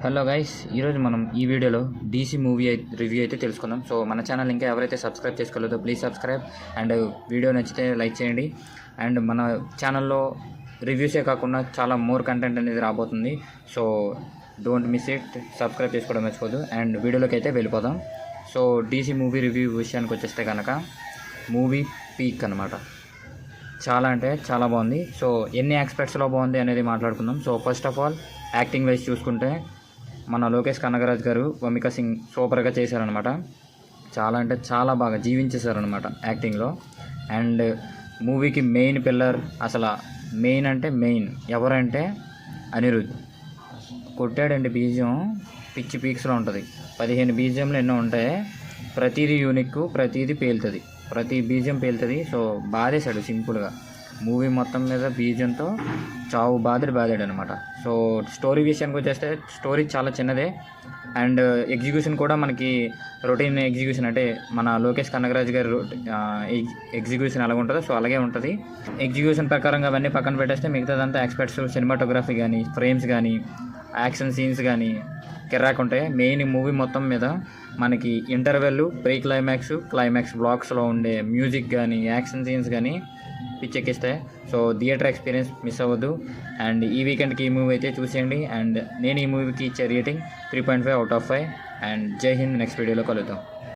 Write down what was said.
Hello guys, ఈరోజు మనం ఈ వీడియోలో డీసీ మూవీ రివ్యూ అయితే తెలుసుకుందాం. సో మన ఛానల్ ఇంకా ఎవరైతే సబ్స్క్రైబ్ చేసుకోలేదో ప్లీజ్ సబ్స్క్రైబ్ అండ్ వీడియో నచ్చితే లైక్ చేయండి. అండ్ మన ఛానల్లో రివ్యూసే కాకుండా చాలా మోర్ కంటెంట్ అనేది రాబోతుంది. So don't miss it, subscribe చేసుకోవడం మర్చిపోదు. అండ్ వీడియోలోకి అయితే వెళ్ళిపోదాం. సో డీసీ మూవీ రివ్యూ విషయానికి వచ్చేస్తే కనుక మూవీ పీక్ అనమాట. చాలా అంటే చాలా బాగుంది. సో ఎన్ని ఆస్పెక్ట్స్లో బాగుంది అనేది మాట్లాడుకుందాం. So first of all acting wise చూసుకుంటే మన లోకేష్ కనగరాజ్ గారు, వమిక సింగ్ సూపర్గా చేశారనమాట. చాలా అంటే చాలా బాగా జీవించేశారనమాట యాక్టింగ్లో. అండ్ మూవీకి మెయిన్ పిల్లర్, అసలు మెయిన్ అంటే మెయిన్ ఎవరంటే అనిరుద్. కొట్టాడండి బీజియం, పిచ్చి పీక్స్లో ఉంటుంది. 15 బీజియంలు ఎన్నో ఉంటాయి, ప్రతిదీ యూనిక్, ప్రతిదీ పేలుతుంది, ప్రతి బీజియం పేలుతుంది. సో బాధేశాడు సింపుల్గా. మూవీ మొత్తం మీద బీజియంతో చావు బాధాడు అనమాట. సో స్టోరీ విషయానికి వచ్చేస్తే స్టోరీ చాలా చిన్నదే. అండ్ ఎగ్జిక్యూషన్ కూడా మనకి రొటీన్ ఎగ్జిక్యూషన్, అంటే మన లోకేష్ కనగరాజ్ గారి ఎగ్జిక్యూషన్ ఎలాగ ఉంటుందో సో అలాగే ఉంటుంది. ఎగ్జిక్యూషన్ ప్రకారంగా అవన్నీ పక్కన పెట్టేస్తే మిగతాదంతా ఎక్స్పర్ట్స్, సినిమాటోగ్రఫీ కానీ, ఫ్రేమ్స్ కానీ, యాక్షన్ సీన్స్ కానీ కిర్రాక్ ఉంటాయి. మెయిన్ మూవీ మొత్తం మీద మనకి ఇంటర్వెల్, ప్రీ క్లైమాక్స్, క్లైమాక్స్ బ్లాక్స్లో ఉండే మ్యూజిక్ కానీ, యాక్షన్ సీన్స్ కానీ పిచ్చెక్కిస్తాయి. సో థియేటర్ ఎక్స్పీరియన్స్ మిస్ అవ్వద్దు. అండ్ ఈ వీకెండ్కి ఈ మూవీ అయితే చూసేయండి. అండ్ నేను ఈ మూవీకి ఇచ్చే రేటింగ్ 3.5 out of 5. అండ్ జై హింద్. నెక్స్ట్ వీడియోలో కలుద్దాం.